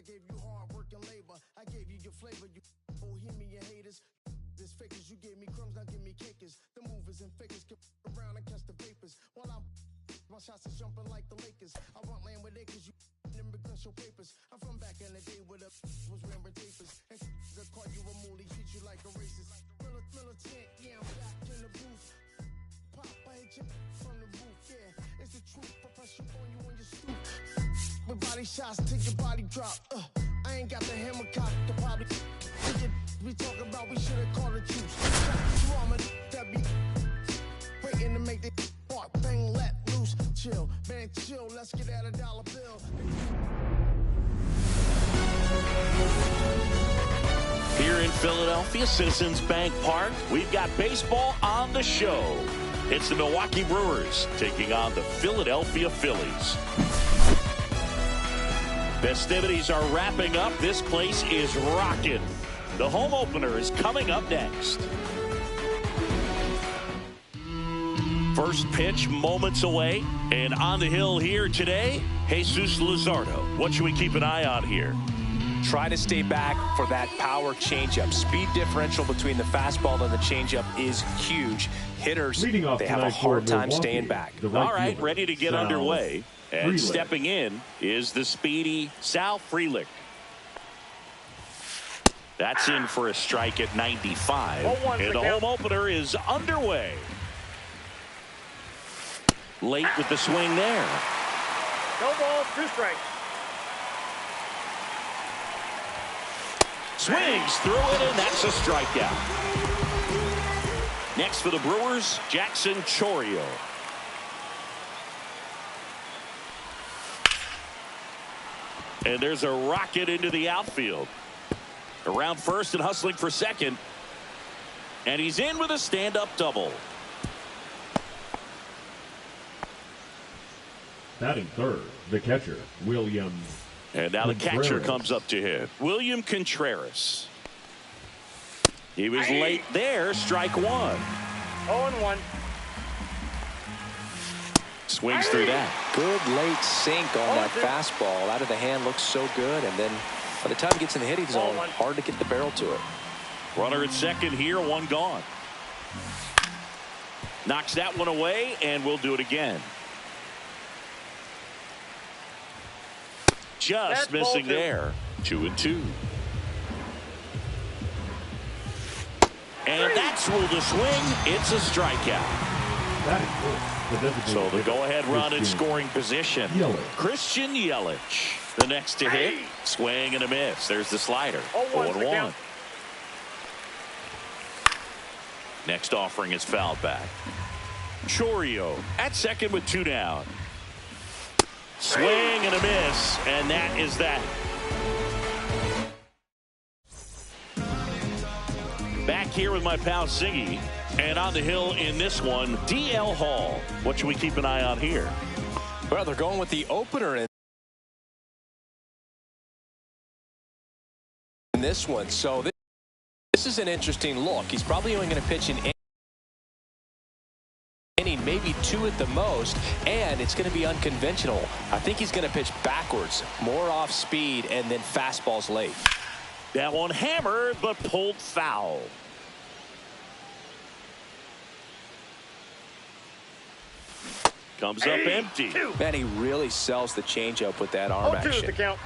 gave you hard work and labor. I gave you your flavor, you bohemian haters. This fakers, you gave me crumbs, now give me cakers. The movers and fakers get around and catch the vapors. While my shots is jumping like the Lakers. I want land with acres, you immigrants show papers. I'm from back in the day where the was wearing tapers. And that call you a moolie, treat you like a racist. Militant, yeah, I'm back in the booth. Pop, I hit you from the roof, yeah. It's the truth, I press you on you on your stoop. With body shots till your body drop. I ain't got the hammer cock to probably. We talk about we should've called the troops. Trauma that be waiting to make the spark bang let loose. Chill, man, chill. Let's get at $1 bill. Here in Philadelphia, Citizens Bank Park, we've got baseball on the show. It's the Milwaukee Brewers taking on the Philadelphia Phillies. Festivities are wrapping up. This place is rocking. The home opener is coming up next. First pitch moments away, and on the hill here today, Jesus Luzardo. What should we keep an eye on here? Try to stay back for that power changeup. Speed differential between the fastball and the changeup is huge. Hitters, they have a hard time staying back. All right, ready to get underway. And stepping in is the speedy Sal Frelick. That's in for a strike at 95. And the home opener is underway. Late with the swing there. No ball, 2 strikes. Swings through it, and that's a strikeout. Next for the Brewers, Jackson Gtorrious. And there's a rocket into the outfield. Around first and hustling for second. And he's in with a stand-up double. Batting third, the catcher, William. And now the catcher comes up to hit. William Gtorrious. He was late there. Strike 1. 0-1. Swings through that. Good late sink on that fastball. Out of the hand, looks so good. And then by the time he gets in the hitting zone, hard to get the barrel to it. Runner at second here, 1 gone. Knocks that one away, and we'll do it again. Just missing there. 2-2. And that's ruled a swing. It's a strikeout. So the go-ahead run in scoring position. Christian Yelich. The next to hit. Swing and a miss. There's the slider. 0-1. Next offering is fouled back. Gtorrious at second with 2 down. Swing and a miss, and that is that. Back here with my pal Siggy, and on the hill in this one, DL Hall. What should we keep an eye on here? Well, they're going with the opener in this one, so this is an interesting look. He's probably only going to pitch an inning, maybe 2 at the most, and it's going to be unconventional. I think he's going to pitch backwards, more off speed, and then fastballs late. That one hammered, but pulled foul. Comes up empty. Man, he really sells the changeup with that arm action. The count.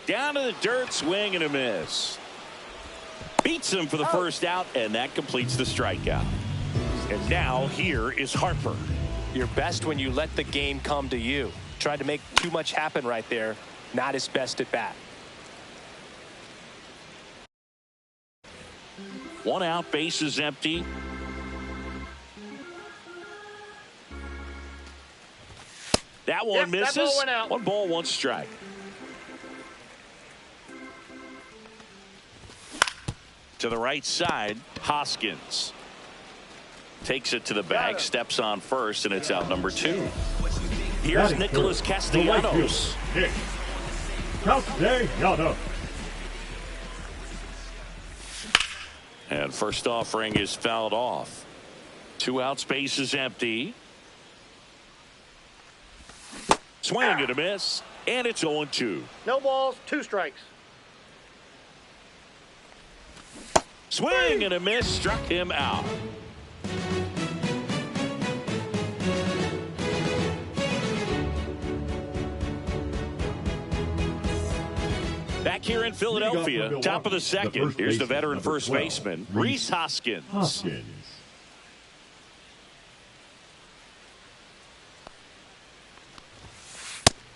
Down to the dirt, swing and a miss. Beats him for the first out, and that completes the strikeout. And now here is Harper. You're best when you let the game come to you. Tried to make too much happen right there. Not his best at bat. 1 out, base is empty. That one misses. That ball went out. 1 ball, 1 strike. To the right side, Hoskins takes it to the bag, steps on first, and it's out number 2. Here's Nicholas Castellanos. Castellanos. And first offering is fouled off. 2 outs, base is empty. Swing and a miss, And it's 0-2. No balls, 2 strikes. Swing and a miss, struck him out. Back here in Philadelphia, top of the second. Here's the veteran first baseman, Rhys Hoskins.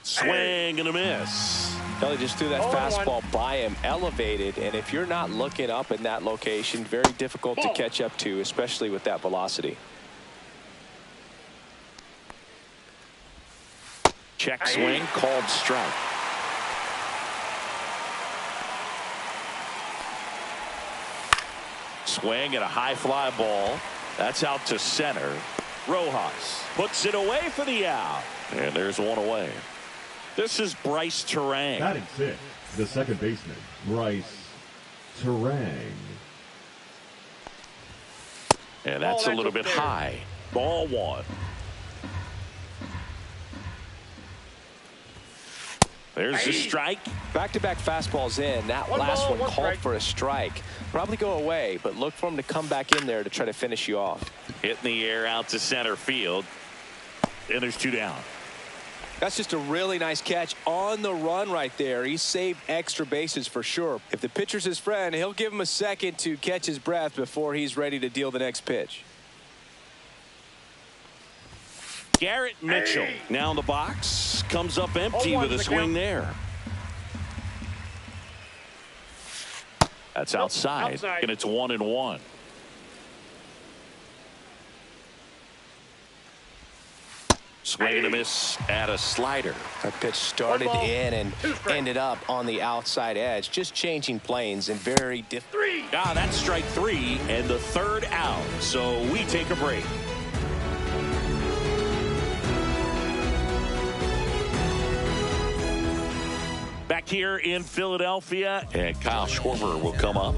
Swing and a miss. Kelly just threw that fastball by him, elevated, and if you're not looking up in that location, very difficult to catch up to, especially with that velocity. Check swing, called strike. Swing at a high fly ball. That's out to center. Rojas puts it away for the out. And there's one away. This is Bryce Turang. Batting 6, the second baseman, Bryce Turang. And that's a little bit high. Ball 1. There's a strike. Back-to-back fastballs in. That last one called for a strike. Probably go away, but look for him to come back in there to try to finish you off. Hit in the air out to center field. And there's 2 down. That's just a really nice catch on the run right there. He saved extra bases for sure. If the pitcher's his friend, he'll give him a second to catch his breath before he's ready to deal the next pitch. Garrett Mitchell now in the box. Comes up empty with a swing there. That's outside. And it's 1-1. Swing and a miss at a slider. That pitch started in and ended up on the outside edge. Just changing planes and very different. That's strike 3 and the 3rd out. So we take a break. Back here in Philadelphia, and Kyle Schwarber will come up.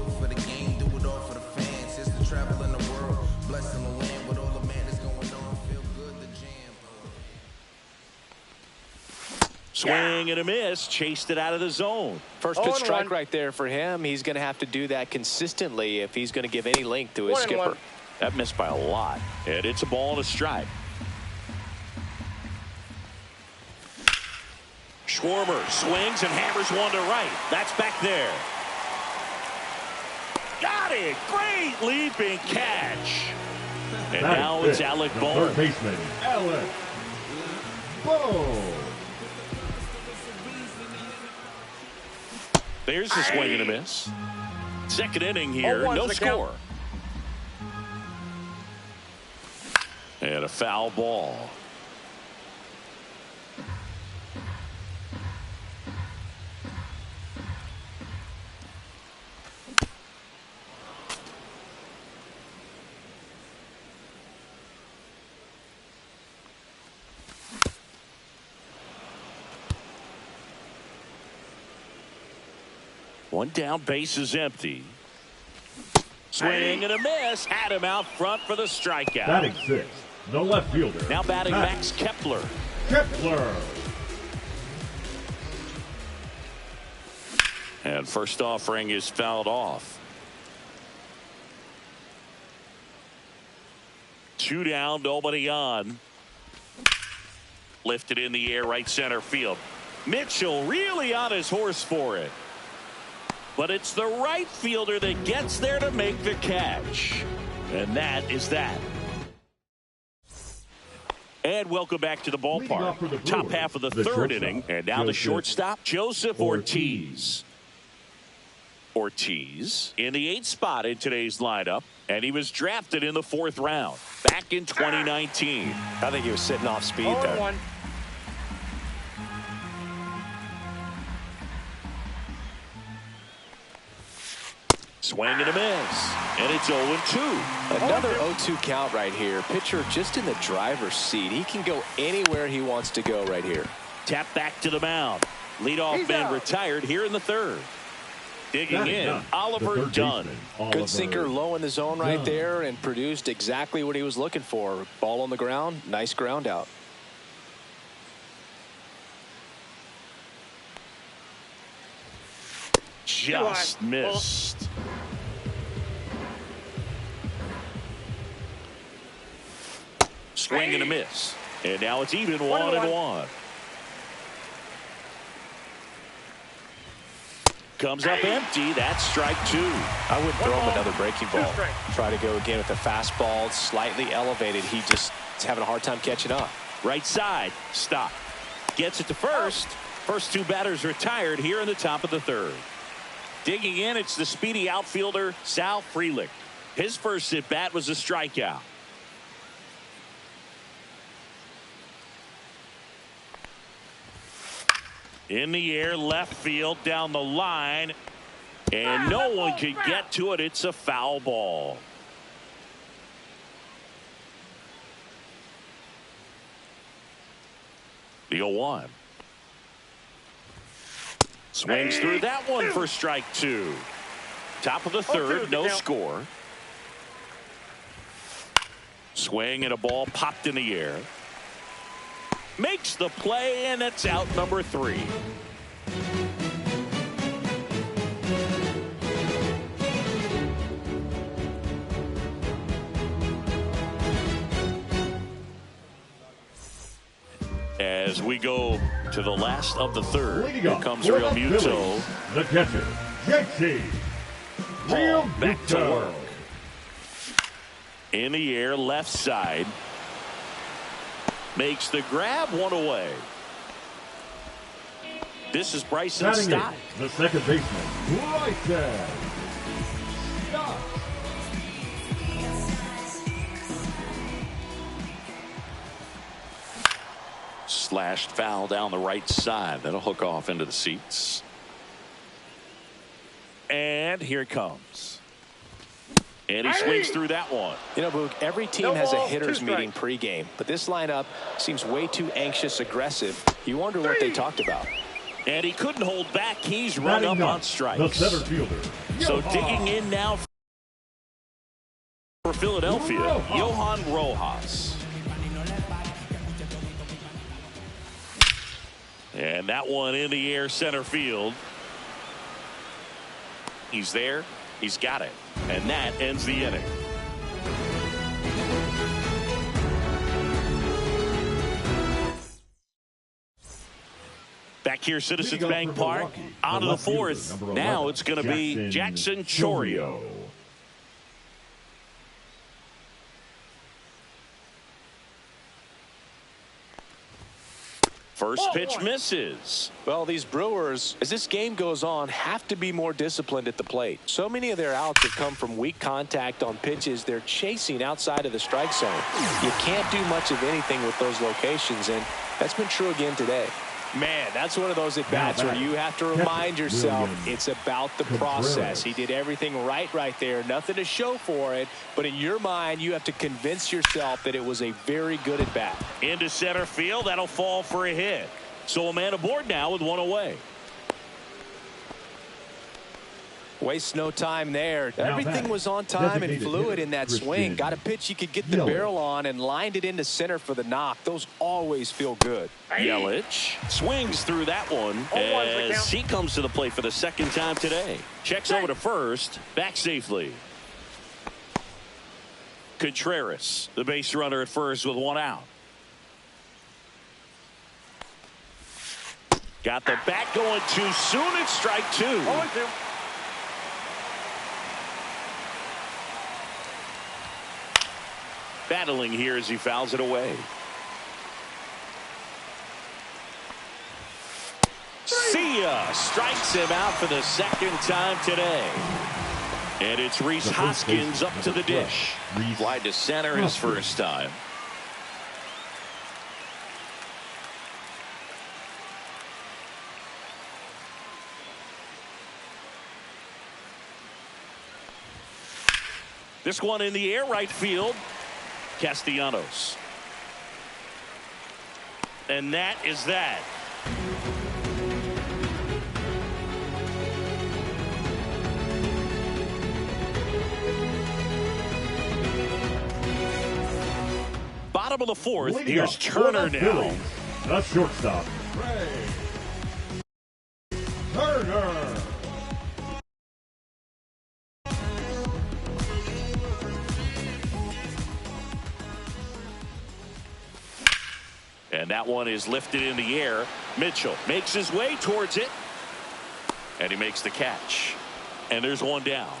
Swing and a miss, chased it out of the zone. First pitch strike right there for him. He's going to have to do that consistently if he's going to give any length to his skipper. That missed by a lot, and it's a ball and a strike. Schwarber swings and hammers one to right. That's back there. Got it. Great leaping catch. And now it's Alec Bohm. Third baseman, Alec Bohm. There's the swing and a miss. Second inning here, no score. And a foul ball. One down, base is empty. Swing and a miss. Had him out front for the strikeout. Batting 6, the left fielder. Now batting Max Kepler. And first offering is fouled off. 2 down, nobody on. Lifted in the air, right center field. Mitchell really on his horse for it. But it's the right fielder that gets there to make the catch. And that is that. And welcome back to the ballpark. Top half of the third inning. And now the shortstop, Joseph Ortiz. Ortiz in the 8th spot in today's lineup. And he was drafted in the 4th round back in 2019. I think he was sitting off speed there. Swing and a miss. And it's 0-2. Another 0-2 count right here. Pitcher just in the driver's seat. He can go anywhere he wants to go right here. Tap back to the mound. Leadoff man retired here in the 3rd. Digging in, Oliver Dunn. Good sinker low in the zone right there and produced exactly what he was looking for. Ball on the ground, nice ground out. just missed. Swing and a miss. And now it's even 1-1. Comes up empty. That's strike 2. I would throw him another breaking ball. Try to go again with the fastball, slightly elevated. He just is having a hard time catching up. Right side. Stop. Gets it to first. First two batters retired here in the top of the third. Digging in, it's the speedy outfielder, Sal Frelick. His first at-bat was a strikeout. In the air, left field, down the line. And no one can get to it. It's a foul ball. The 0-1. Swings through that one for strike 2. Top of the third, no score. Swing and a ball popped in the air. Makes the play, and it's out number 3. As we go to the last of the third, here comes Real Muto. The catcher, JT. Real back to work. In the air, left side. Makes the grab, one away. This is Bryson Stott. The second baseman, Bryson Stott. Slashed foul down the right side. That'll hook off into the seats. And here it comes. And he swings through that one. You know, Boog, every team has a hitters meeting pregame, but this lineup seems way too anxious, aggressive. You wonder what they talked about. And he couldn't hold back. He's run up on strikes. The center fielder. So digging in now for Philadelphia, Johan Rojas. And that one in the air, center field. He's there. He's got it. And that ends the inning. Back here, Citizens Bank Park. On to the fourth. Now it's going to be Jackson Gtorrious. First pitch misses. Well, these Brewers, as this game goes on, have to be more disciplined at the plate. So many of their outs have come from weak contact on pitches they're chasing outside of the strike zone. You can't do much of anything with those locations, and that's been true again today. Man, that's one of those at-bats where you have to remind yourself it's about the process. He did everything right there. Nothing to show for it. But in your mind, you have to convince yourself that it was a very good at-bat. Into center field. That'll fall for a hit. So a man aboard now with one away. Wastes no time there. Everything was on time and fluid in that swing. Got a pitch you could get the barrel on and lined it into center for the knock. Those always feel good. Yelich swings through that one as he comes to the plate for the second time today. Checks over to first. Back safely. Gtorrious, the base runner at first with one out. Got the bat going too soon. It's strike 2. 0-2. Battling here as he fouls it away. See ya! Strikes him out for the second time today. And it's Rhys Hoskins up to the dish. Fly to center his first time. This one in the air, right field. Castellanos. And that is that. Bottom of the fourth. Here's Turner now. The shortstop, Turner. And that one is lifted in the air. Mitchell makes his way towards it. And he makes the catch. And there's one down.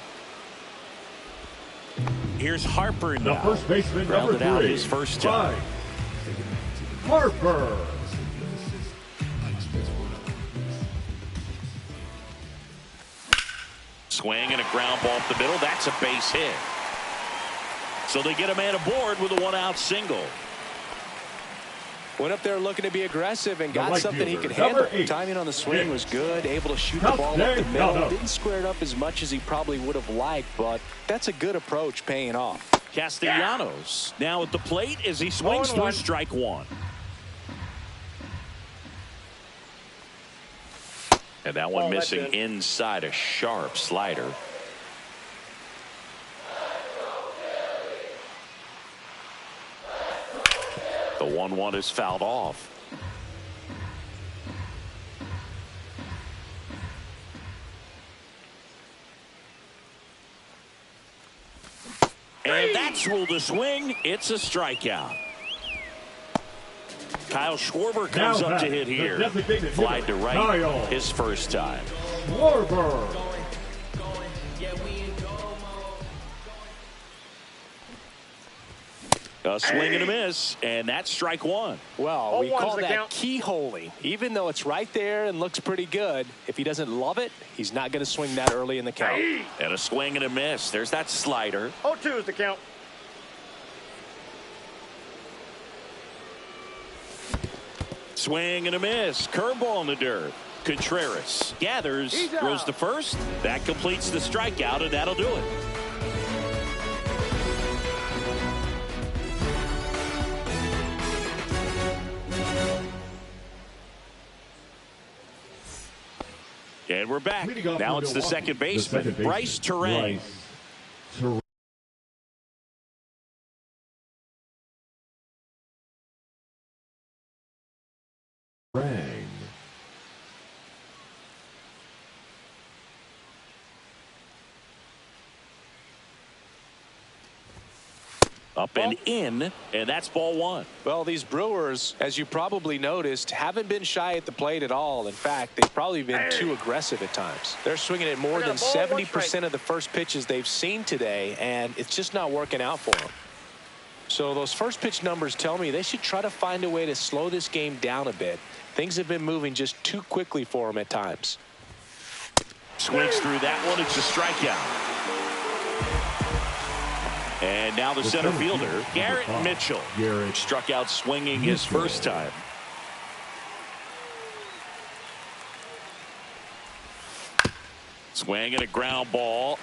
Here's Harper now. The first baseman, number Rounded out 3. his first time. Harper. Swing and a ground ball up the middle. That's a base hit. So they get a man aboard with a one-out single. Went up there looking to be aggressive and got right something he fielder, could handle. 8. Timing on the swing was good. Able to shoot the Tough ball up day. the middle. No. Didn't square it up as much as he probably would have liked, but that's a good approach paying off. Castellanos now at the plate as he swings through strike one. And that one missing inside a sharp slider. The 1-1 is fouled off. And that's ruled a swing. It's a strikeout. Kyle Schwarber comes up to hit here. Fly to right, his first time. Schwarber. A swing and a miss, and that's strike one. Well, we call that keyholing. Even though it's right there and looks pretty good, if he doesn't love it, he's not going to swing that early in the count. And a swing and a miss. There's that slider. 0-2 is the count. Swing and a miss. Curveball in the dirt. Gtorrious gathers, throws the first. That completes the strikeout, and that'll do it. And we're back. Now it's the second baseman, Bryce Terang. Up and in, and that's ball one. Well, these Brewers, as you probably noticed, haven't been shy at the plate at all. In fact, they've probably been too aggressive at times. They're swinging at more than 70% of the first pitches they've seen today, and it's just not working out for them. So those first pitch numbers tell me they should try to find a way to slow this game down a bit. Things have been moving just too quickly for them at times. Swings through that one. It's a strikeout. And now the center fielder, Garrett Mitchell, struck out swinging his first time. Swing and a ground ball.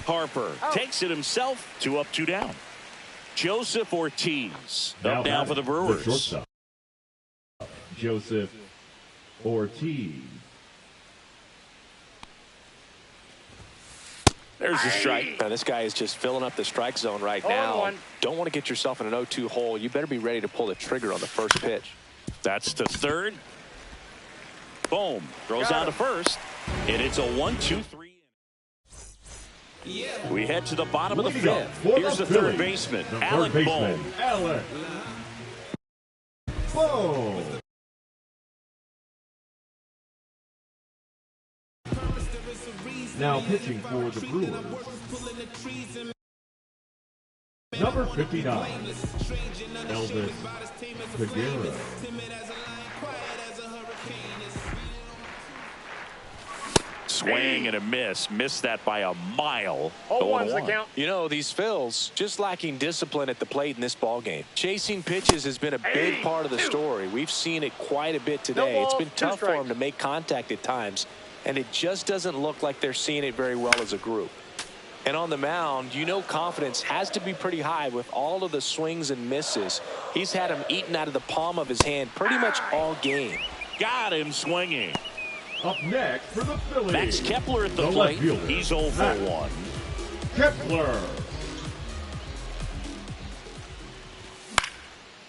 Harper takes it himself. 2 up, 2 down. Joseph Ortiz up now for the Brewers. Joseph Ortiz. There's a strike. Now, this guy is just filling up the strike zone right now. Don't want to get yourself in an 0-2 hole. You better be ready to pull the trigger on the first pitch. That's to third. Boom. Throws out to first. And it's a 1-2-3. We head to the bottom of the fifth. Here's the third baseman, Alec Bohm. Alec Bohm. Now pitching for the Brewers, number 59, Elvis Figueroa. Swing and a miss. Missed that by a mile. 0-1's the count. You know, these Phils just lacking discipline at the plate in this ball game. Chasing pitches has been a big part of the story. We've seen it quite a bit today. It's been tough for them to make contact at times, and it just doesn't look like they're seeing it very well as a group. And on the mound, you know, confidence has to be pretty high with all of the swings and misses. He's had them eaten out of the palm of his hand pretty much all game. Got him swinging. Up next for the Phillies, Max Kepler at the plate. He's 0 for 1. Kepler.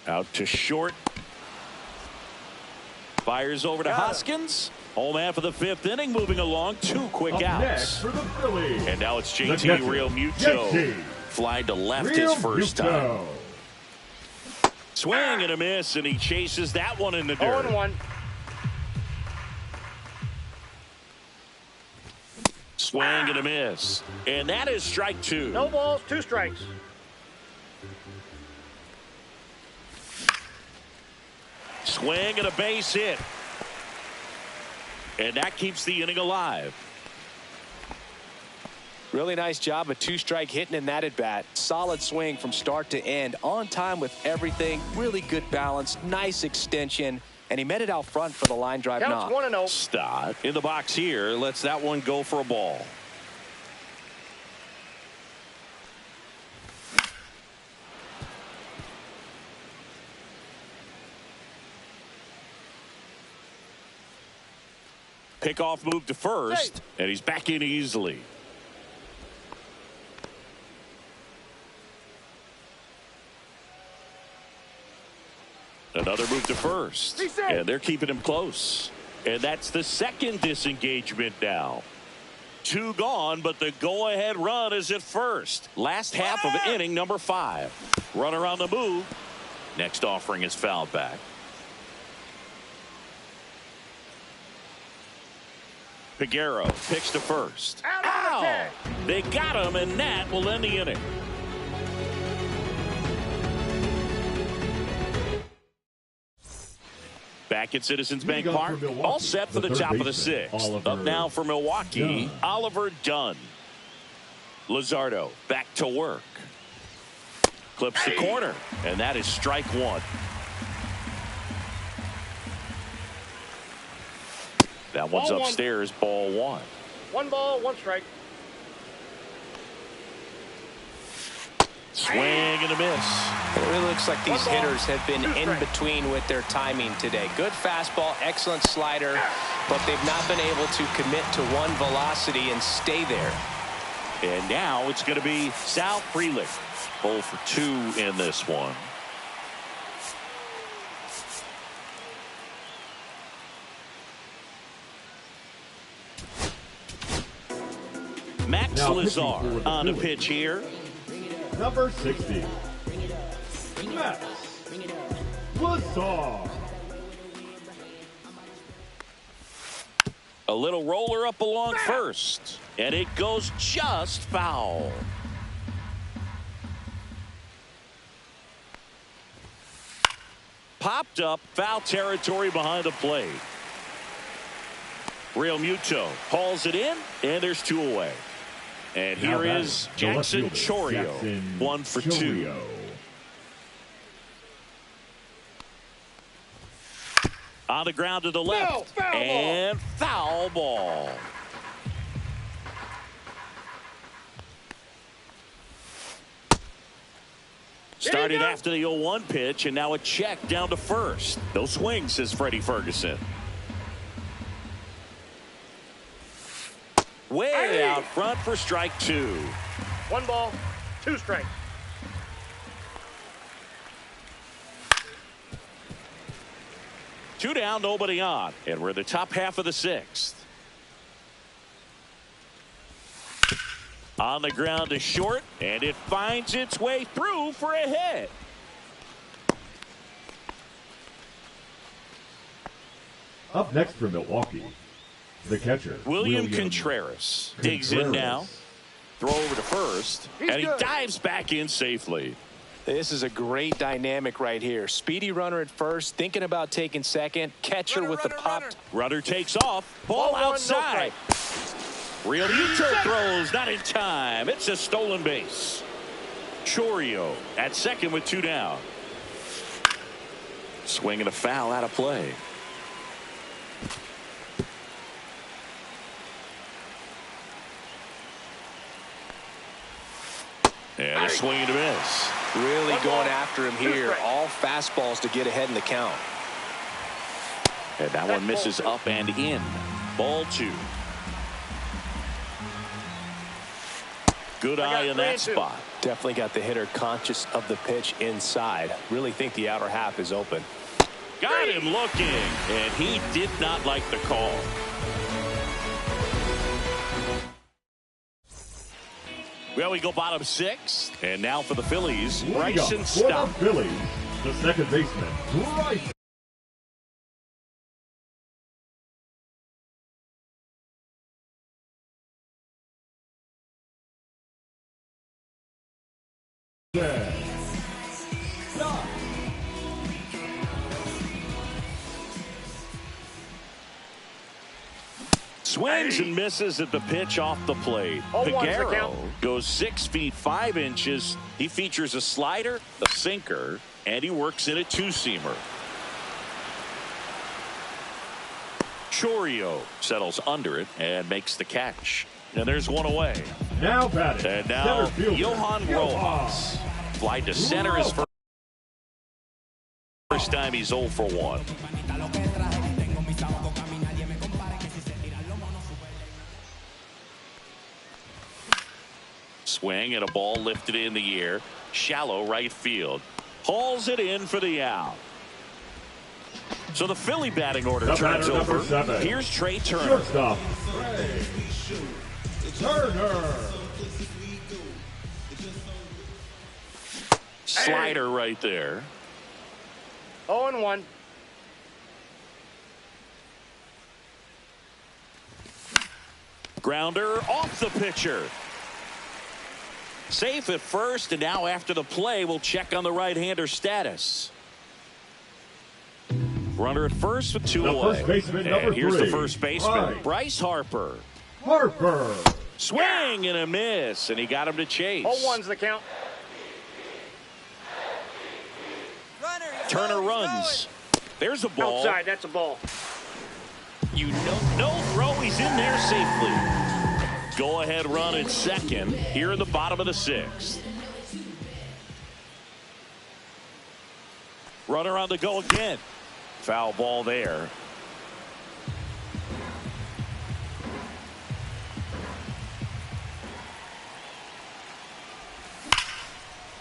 Out to short. Fires over to Hoskins. Home half of the fifth inning, moving along. 2 quick outs. Next for the Phillies, and now it's JT Real Muto. Fly to left his first time. Swing and a miss, and he chases that one in the dirt. 0-1. Swing and a miss. And that is strike 2. No balls, 2 strikes. Swing and a base hit. And that keeps the inning alive. Really nice job, a 2-strike hitting in that at bat. Solid swing from start to end. On time with everything. Really good balance. Nice extension. And he met it out front for the line drive knock. Counts 1-0. Stott in the box here. Lets that one go for a ball. Pickoff move to first, and he's back in easily. Another move to first, and they're keeping him close. And that's the second disengagement now. 2 gone, but the go-ahead run is at first. Last half of inning number 5. Runner on the move. Next offering is fouled back. Figueroa picks to first. Ow! They got him, and that will end the inning. Back at Citizens Bank Park, all set for the top of the 6th. Up now for Milwaukee, Oliver Dunn. Luzardo back to work. Clips the corner, and that is strike 1. That one's upstairs, ball 1. 1 ball, 1 strike. Swing and a miss. It really looks like these hitters have been in between with their timing today. Good fastball, excellent slider, but they've not been able to commit to one velocity and stay there. And now it's going to be Sal Frelick. 0 for 2 in this one. Max Lazar on the pitch here. Number 60, Max Lazar. A little roller up along first, and it goes just foul. Popped up, foul territory behind the plate. Real Muto hauls it in, and there's 2 away. And here is Jackson Gtorrious, 1 for 2. On the ground to the left, and foul ball. Started after the 0-1 pitch, and now a check down to first. No swings, says Freddie Ferguson. Way out front for strike 2. 1 ball, 2 strikes. Two down, nobody on, and we're in the top half of the 6th. On the ground to short, and it finds its way through for a hit. Up next for Milwaukee, the catcher, William Gtorrious digs in now. Throw over to first, and he dives back in safely. This is a great dynamic right here. Speedy runner at first, thinking about taking second. Catcher with the pop. Runner takes off. Ball outside. Real Muto throws, not in time. It's a stolen base. Gtorrious at second with 2 down. Swing and a foul out of play. And a swing and a miss. Really going after him here. All fastballs to get ahead in the count. And that one misses up and in. Ball 2. Good eye in that spot. Definitely got the hitter conscious of the pitch inside. Really think the outer half is open. Got him looking, and he did not like the call. Well, we go bottom 6, and now for the Phillies, Bryson Stott. Phillies, The second baseman, Bryce. Stop. Swings and misses at the pitch off the plate. Figueroa goes 6 feet 5 inches. He features a slider, a sinker, and he works in a two-seamer. Gtorrious settles under it and makes the catch. And there's one away. Now batting. And now Johan Rojas. Fly to center his first time he's 0 for 1. Swing and a ball lifted in the air. Shallow right field. Hauls it in for the out. So the Philly batting order turns over. Here's Trey Turner. Shortstop, Trey Turner. Slider right there. 0-1. Grounder off the pitcher. Safe at first, and now after the play, we'll check on the right-hander status. Runner at first with 2 away. First baseman, and here's 3. the first baseman, Right. Bryce Harper. Harper. Swing and a miss, and he got him to chase. 0-1's the count. Turner runs. There's a ball. Outside, that's a ball. You know, no throw. He's in there safely. Go-ahead run at second here in the bottom of the 6th. Runner on the go again. Foul ball there.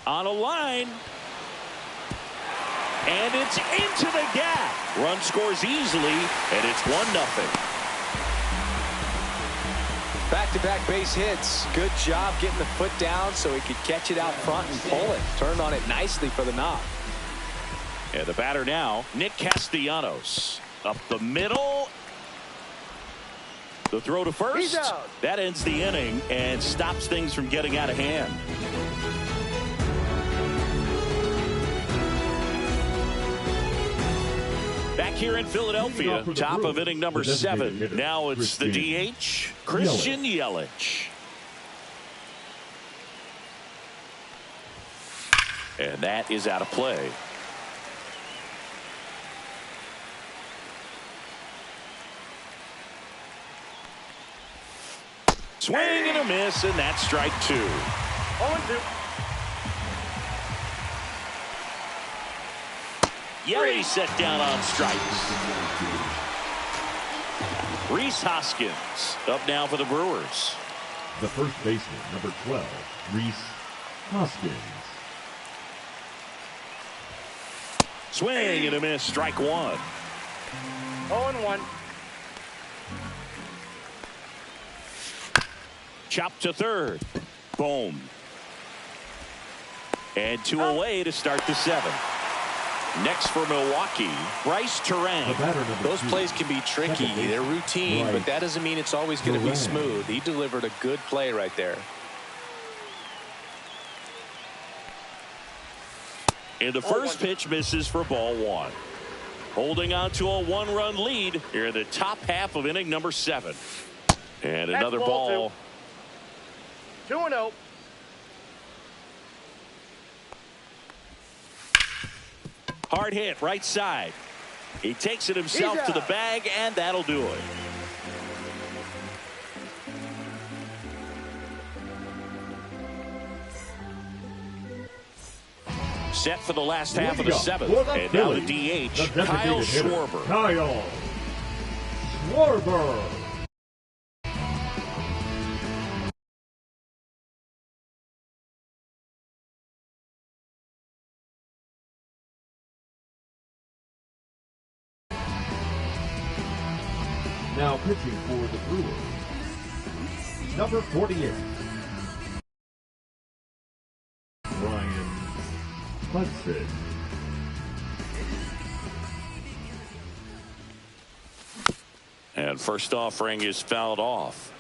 On a line. And it's into the gap. Run scores easily, and it's 1-0. Back-to-back base hits. Good job getting the foot down so he could catch it out front and pull it. Turned on it nicely for the knock. And the batter now, Nick Castellanos. Up the middle. The throw to first. He's out. That ends the inning and stops things from getting out of hand. Back here in Philadelphia, top of inning number 7. Now it's the DH, Christian Yelich. And that is out of play. Swing and a miss, and that's strike 2. 0-2. Yelich set down on strikes. Rhys Hoskins up now for the Brewers. The first baseman, number 12, Rhys Hoskins. Swing and a miss, strike 1. 0-1. Chop to third. Boom. And 2 away to start the 7th. Next for Milwaukee, Bryce Turang. Those plays can be tricky. They're routine, but that doesn't mean it's always going to be smooth. He delivered a good play right there. And the first pitch misses for ball 1. Holding on to a 1-run lead here in the top half of inning number 7. And another ball. 2-0. Hard hit, right side. He takes it himself to the bag, and that'll do it. Set for the last half of the 7th. And now the DH, Kyle Schwarber. Kyle Schwarber. Now pitching for the Brewers, number 48, Ryan Hudson. And first offering is fouled off.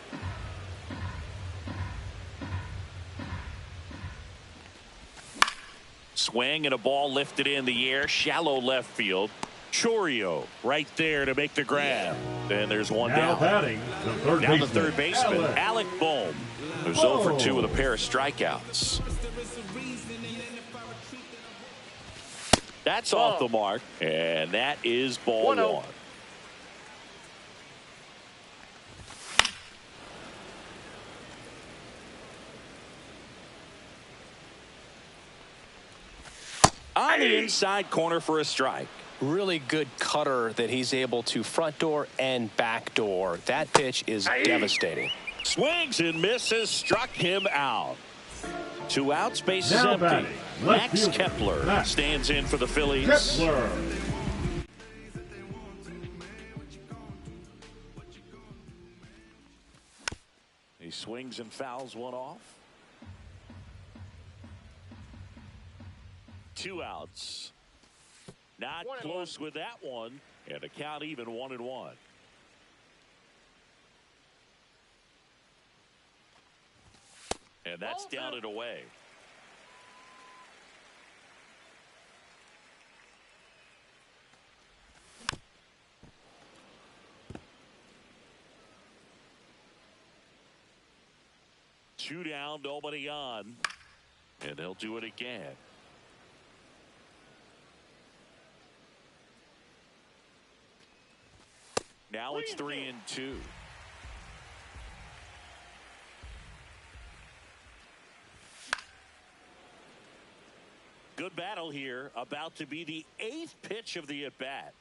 Swing and a ball lifted in the air, shallow left field. Gtorrious right there to make the grab. And there's one Now down. batting, the third Down the baseman, third baseman, Alec Bohm, who's 0 for 2 with a pair of strikeouts. That's off the mark, and that is ball 1-0. one. On the inside corner for a strike. Really good cutter that he's able to front door and back door. That pitch is devastating. Swings and misses, struck him out. 2 outs, base is Now empty. batting, left Max fielder, Kepler Max stands in for the Phillies. Kepler. He swings and fouls one off. 2 outs. Not 1-1. close with that one. And a count even 1-1. And that's down and away. Two down, nobody on. And they'll do it again. Now it's 3-2. Good battle here. About to be the 8th pitch of the at-bat.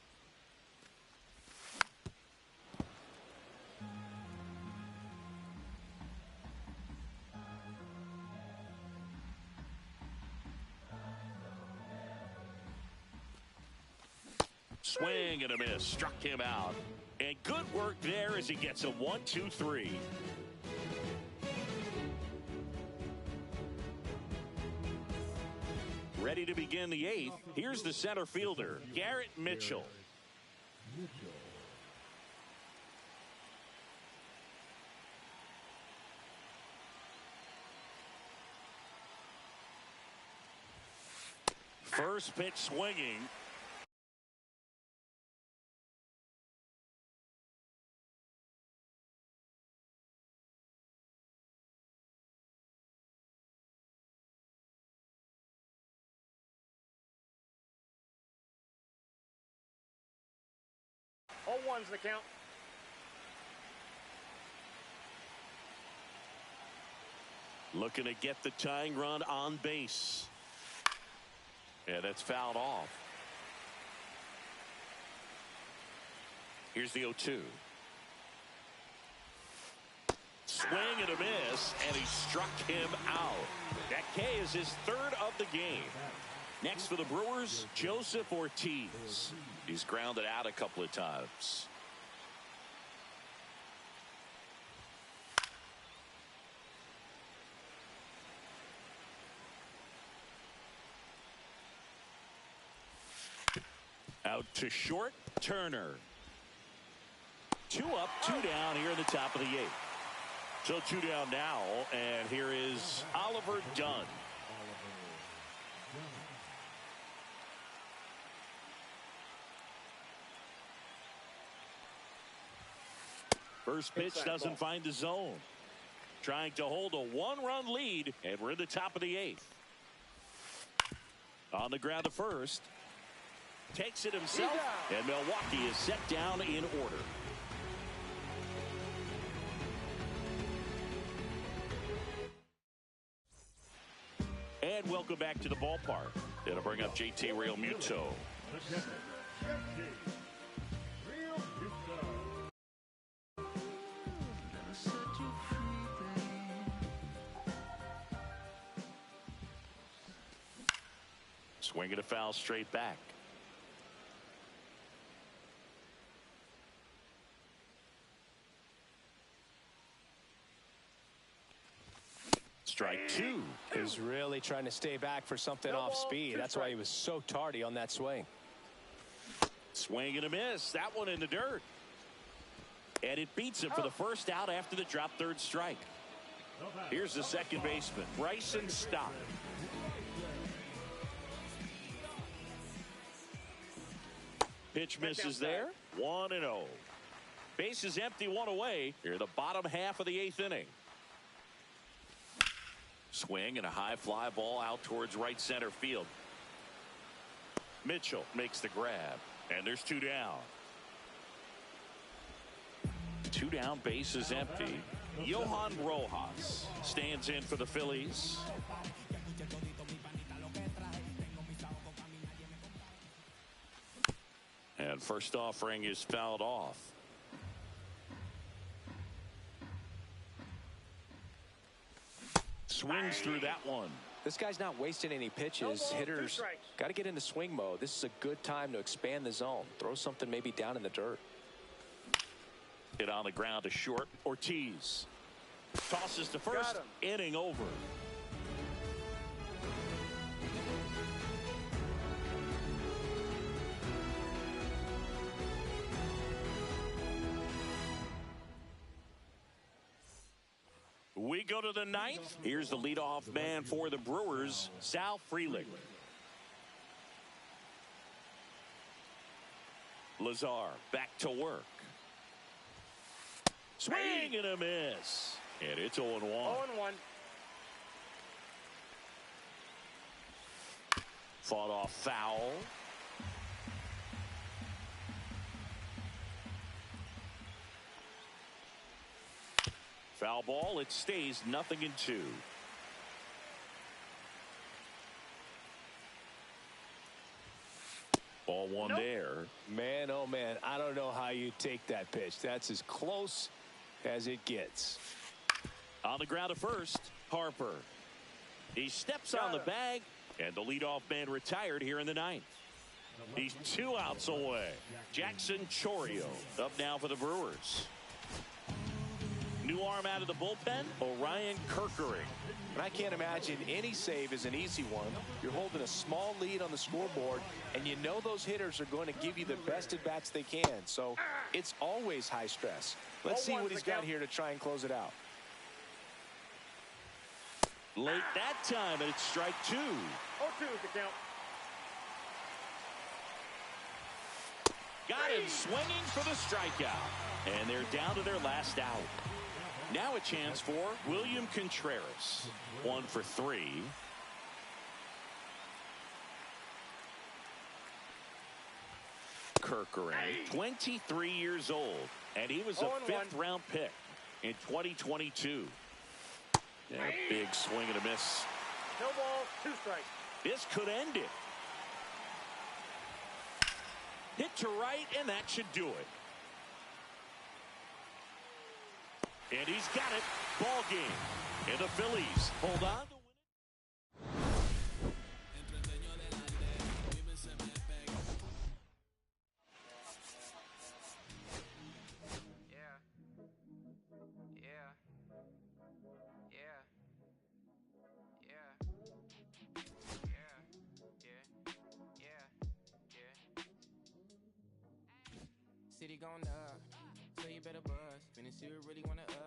Swing and a miss. Struck him out. And good work there as he gets a 1-2-3. Ready to begin the 8th. Here's the center fielder, Garrett Mitchell. First pitch swinging. All one's the count. Looking to get the tying run on base. Yeah, that's fouled off. Here's the 0-2. Swing and a miss, and he struck him out. That K is his 3rd of the game. Next for the Brewers, Joseph Ortiz. He's grounded out a couple of times. Out to short, Turner. 2 up, 2 down here in the top of the 8th. So 2 down now, and here is Oliver Dunn. First pitch doesn't find the zone. Trying to hold a 1-run lead, and we're in the top of the 8th. On the ground to first. Takes it himself, and Milwaukee is set down in order. And welcome back to the ballpark. It'll bring up JT Realmuto. Swinging a foul straight back. Strike 2. He's really trying to stay back for something off speed. That's why he was so tardy on that swing. Swing and a miss. That one in the dirt. And it beats him for the first out after the drop third strike. Here's the second baseman, Bryson Stott. Pitch misses there. 1-0. Base is empty, one away. Here the bottom half of the eighth inning. Swing and a high fly ball out towards right center field. Mitchell makes the grab. And there's two down. Two down, base is empty. Johan Rojas stands in for the Phillies. And first offering is fouled off. Swings through that one. This guy's not wasting any pitches. Hitters got to get into swing mode. This is a good time to expand the zone. Throw something maybe down in the dirt. Hit on the ground to short. Ortiz tosses to first. Inning over. We go to the ninth. Here's the leadoff man for the Brewers, Sal Frelick. Lazar back to work. Swing and a miss. And it's 0-1. 0-1. Fought off foul. Foul ball. It stays 0-2. Ball one there. Man, oh man, I don't know how you take that pitch. That's as close as it gets. On the ground to first, Harper. He steps on the bag, and the leadoff man retired here in the ninth. He's 2 outs away. Jackson Gtorrious up now for the Brewers. New arm out of the bullpen, Orion Kerkering. And I can't imagine any save is an easy one. You're holding a small lead on the scoreboard, and you know those hitters are going to give you the best at-bats they can. So it's always high stress. Let's see what he's got here to try and close it out. Late that time, and it's strike 2. 0-2 is the count. Got him swinging for the strikeout. And they're down to their last out. Now a chance for William Contreras. 1 for 3. Kerkering, 23 years old, and he was a 5th-round pick in 2022. Yeah, big swing and a miss. No ball, 2 strikes. This could end it. Hit to right, and that should do it. And he's got it. Ball game. And the Phillies hold on to win City going up, so you better buzz. Finish, you really wanna